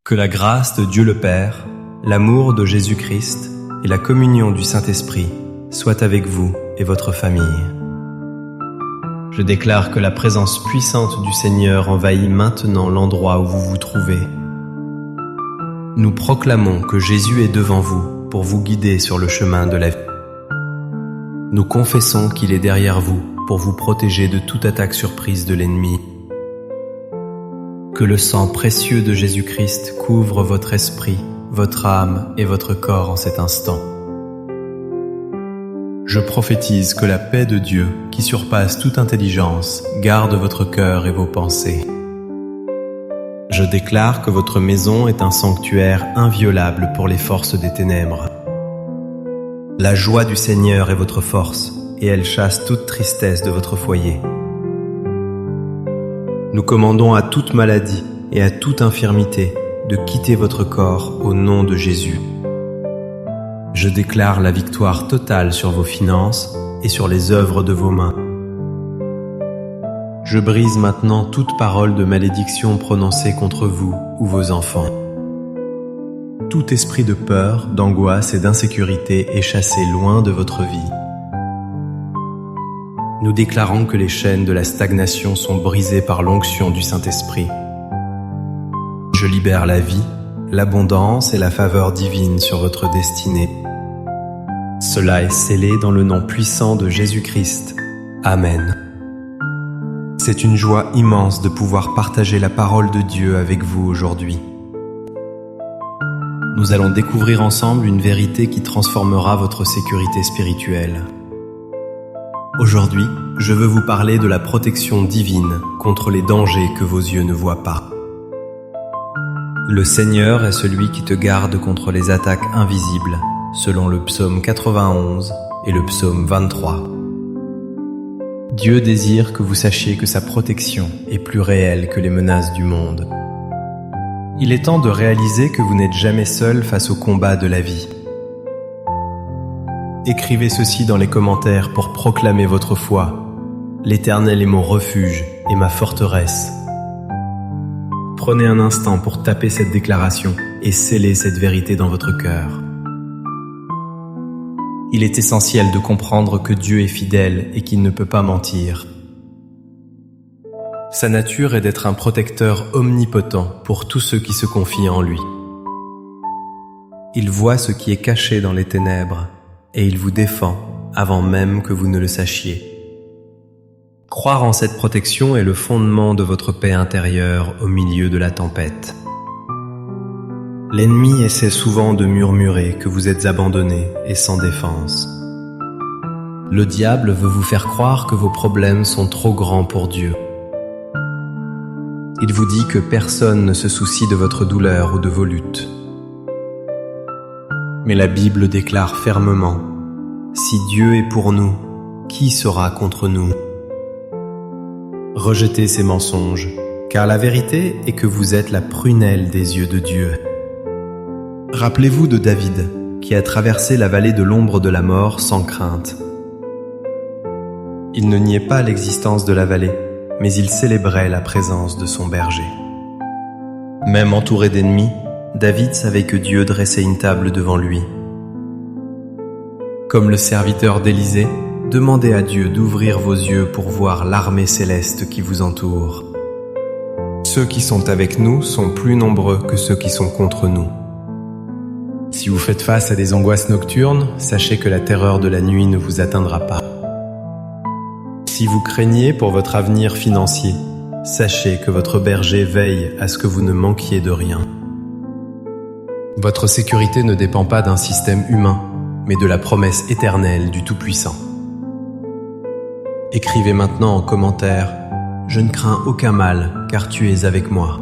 Que la grâce de Dieu le Père, l'amour de Jésus-Christ et la communion du Saint-Esprit soient avec vous et votre famille. Je déclare que la présence puissante du Seigneur envahit maintenant l'endroit où vous vous trouvez. Nous proclamons que Jésus est devant vous pour vous guider sur le chemin de la vie. Nous confessons qu'il est derrière vous pour vous protéger de toute attaque surprise de l'ennemi. Que le sang précieux de Jésus-Christ couvre votre esprit, votre âme et votre corps en cet instant. Je prophétise que la paix de Dieu, qui surpasse toute intelligence, garde votre cœur et vos pensées. Je déclare que votre maison est un sanctuaire inviolable pour les forces des ténèbres. La joie du Seigneur est votre force, et elle chasse toute tristesse de votre foyer. Nous commandons à toute maladie et à toute infirmité de quitter votre corps au nom de Jésus. Je déclare la victoire totale sur vos finances et sur les œuvres de vos mains. Je brise maintenant toute parole de malédiction prononcée contre vous ou vos enfants. Tout esprit de peur, d'angoisse et d'insécurité est chassé loin de votre vie. Nous déclarons que les chaînes de la stagnation sont brisées par l'onction du Saint-Esprit. Je libère la vie, l'abondance et la faveur divine sur votre destinée. Cela est scellé dans le nom puissant de Jésus-Christ. Amen. C'est une joie immense de pouvoir partager la parole de Dieu avec vous aujourd'hui. Nous allons découvrir ensemble une vérité qui transformera votre sécurité spirituelle. Aujourd'hui, je veux vous parler de la protection divine contre les dangers que vos yeux ne voient pas. Le Seigneur est celui qui te garde contre les attaques invisibles, selon le psaume 91 et le psaume 23. Dieu désire que vous sachiez que sa protection est plus réelle que les menaces du monde. Il est temps de réaliser que vous n'êtes jamais seul face au combat de la vie. Écrivez ceci dans les commentaires pour proclamer votre foi. L'Éternel est mon refuge et ma forteresse. Prenez un instant pour taper cette déclaration et sceller cette vérité dans votre cœur. Il est essentiel de comprendre que Dieu est fidèle et qu'il ne peut pas mentir. Sa nature est d'être un protecteur omnipotent pour tous ceux qui se confient en lui. Il voit ce qui est caché dans les ténèbres et il vous défend avant même que vous ne le sachiez. Croire en cette protection est le fondement de votre paix intérieure au milieu de la tempête. L'ennemi essaie souvent de murmurer que vous êtes abandonné et sans défense. Le diable veut vous faire croire que vos problèmes sont trop grands pour Dieu. Il vous dit que personne ne se soucie de votre douleur ou de vos luttes. Mais la Bible déclare fermement: si Dieu est pour nous, qui sera contre nous? Rejetez ces mensonges, car la vérité est que vous êtes la prunelle des yeux de Dieu. Rappelez-vous de David, qui a traversé la vallée de l'ombre de la mort sans crainte. Il ne niait pas l'existence de la vallée, mais il célébrait la présence de son berger. Même entouré d'ennemis, David savait que Dieu dressait une table devant lui. Comme le serviteur d'Élisée, demandez à Dieu d'ouvrir vos yeux pour voir l'armée céleste qui vous entoure. Ceux qui sont avec nous sont plus nombreux que ceux qui sont contre nous. Si vous faites face à des angoisses nocturnes, sachez que la terreur de la nuit ne vous atteindra pas. Si vous craignez pour votre avenir financier, sachez que votre berger veille à ce que vous ne manquiez de rien. Votre sécurité ne dépend pas d'un système humain, mais de la promesse éternelle du Tout-Puissant. Écrivez maintenant en commentaire: je ne crains aucun mal, car tu es avec moi.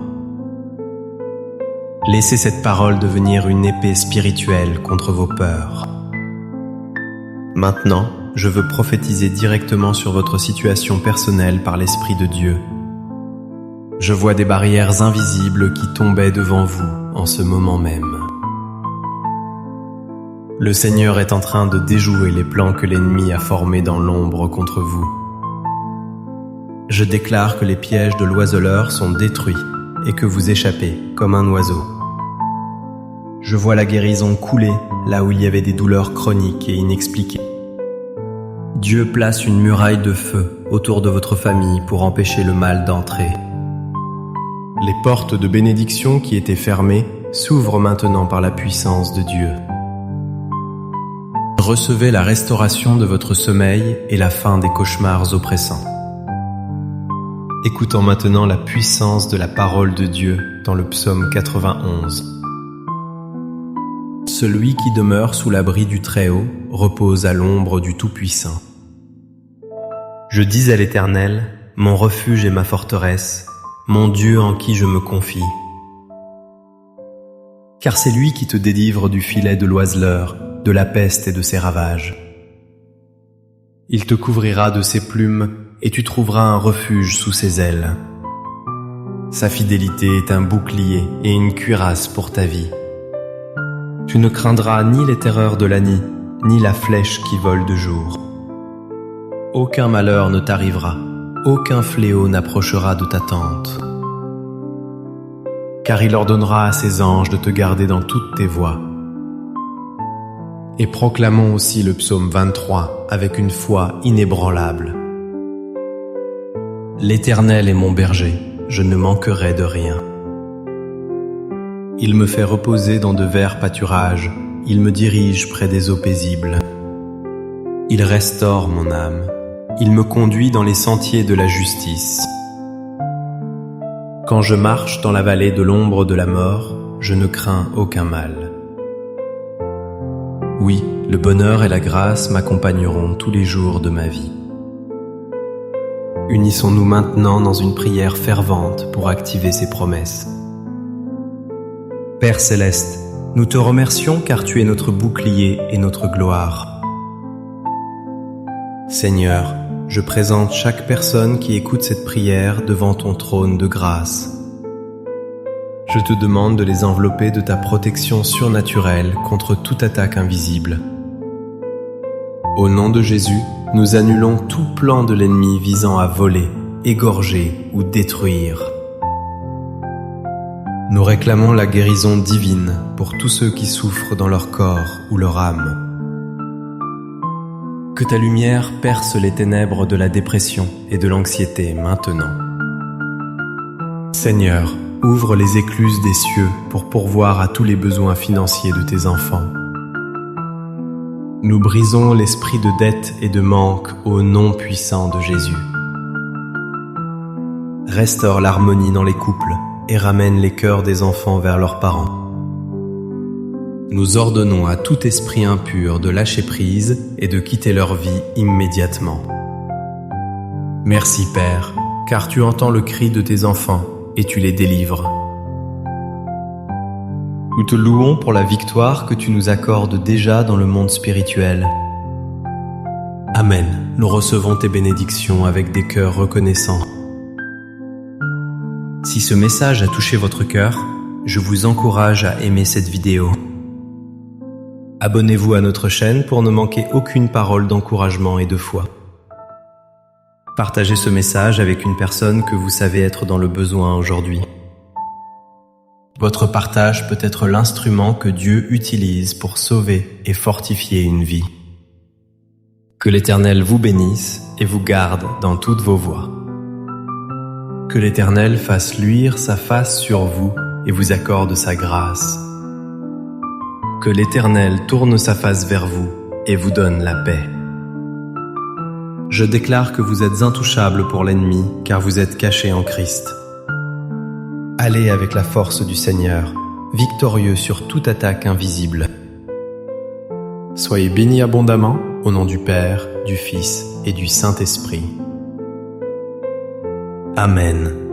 Laissez cette parole devenir une épée spirituelle contre vos peurs. Maintenant, je veux prophétiser directement sur votre situation personnelle par l'Esprit de Dieu. Je vois des barrières invisibles qui tombaient devant vous en ce moment même. Le Seigneur est en train de déjouer les plans que l'ennemi a formés dans l'ombre contre vous. Je déclare que les pièges de l'oiseleur sont détruits et que vous échappez comme un oiseau. Je vois la guérison couler là où il y avait des douleurs chroniques et inexpliquées. Dieu place une muraille de feu autour de votre famille pour empêcher le mal d'entrer. Les portes de bénédiction qui étaient fermées s'ouvrent maintenant par la puissance de Dieu. Recevez la restauration de votre sommeil et la fin des cauchemars oppressants. Écoutons maintenant la puissance de la parole de Dieu dans le psaume 91. Celui qui demeure sous l'abri du Très-Haut repose à l'ombre du Tout-Puissant. Je dis à l'Éternel, mon refuge et ma forteresse, mon Dieu en qui je me confie. Car c'est lui qui te délivre du filet de l'oiseleur, de la peste et de ses ravages. Il te couvrira de ses plumes et tu trouveras un refuge sous ses ailes. Sa fidélité est un bouclier et une cuirasse pour ta vie. Tu ne craindras ni les terreurs de la nuit, ni la flèche qui vole de jour. Aucun malheur ne t'arrivera, aucun fléau n'approchera de ta tente. Car il ordonnera à ses anges de te garder dans toutes tes voies. Et proclamons aussi le psaume 23 avec une foi inébranlable. L'Éternel est mon berger, je ne manquerai de rien. Il me fait reposer dans de verts pâturages, il me dirige près des eaux paisibles. Il restaure mon âme, il me conduit dans les sentiers de la justice. Quand je marche dans la vallée de l'ombre de la mort, je ne crains aucun mal. Oui, le bonheur et la grâce m'accompagneront tous les jours de ma vie. Unissons-nous maintenant dans une prière fervente pour activer ces promesses. Père Céleste, nous te remercions car tu es notre bouclier et notre gloire. Seigneur, je présente chaque personne qui écoute cette prière devant ton trône de grâce. Je te demande de les envelopper de ta protection surnaturelle contre toute attaque invisible. Au nom de Jésus, nous annulons tout plan de l'ennemi visant à voler, égorger ou détruire. Nous réclamons la guérison divine pour tous ceux qui souffrent dans leur corps ou leur âme. Que ta lumière perce les ténèbres de la dépression et de l'anxiété maintenant. Seigneur, ouvre les écluses des cieux pour pourvoir à tous les besoins financiers de tes enfants. Nous brisons l'esprit de dette et de manque au nom puissant de Jésus. Restaure l'harmonie dans les couples et ramène les cœurs des enfants vers leurs parents. Nous ordonnons à tout esprit impur de lâcher prise et de quitter leur vie immédiatement. Merci Père, car tu entends le cri de tes enfants et tu les délivres. Nous te louons pour la victoire que tu nous accordes déjà dans le monde spirituel. Amen. Nous recevons tes bénédictions avec des cœurs reconnaissants. Si ce message a touché votre cœur, je vous encourage à aimer cette vidéo. Abonnez-vous à notre chaîne pour ne manquer aucune parole d'encouragement et de foi. Partagez ce message avec une personne que vous savez être dans le besoin aujourd'hui. Votre partage peut être l'instrument que Dieu utilise pour sauver et fortifier une vie. Que l'Éternel vous bénisse et vous garde dans toutes vos voies. Que l'Éternel fasse luire sa face sur vous et vous accorde sa grâce. Que l'Éternel tourne sa face vers vous et vous donne la paix. Je déclare que vous êtes intouchables pour l'ennemi car vous êtes cachés en Christ. Allez avec la force du Seigneur, victorieux sur toute attaque invisible. Soyez bénis abondamment au nom du Père, du Fils et du Saint-Esprit. Amen.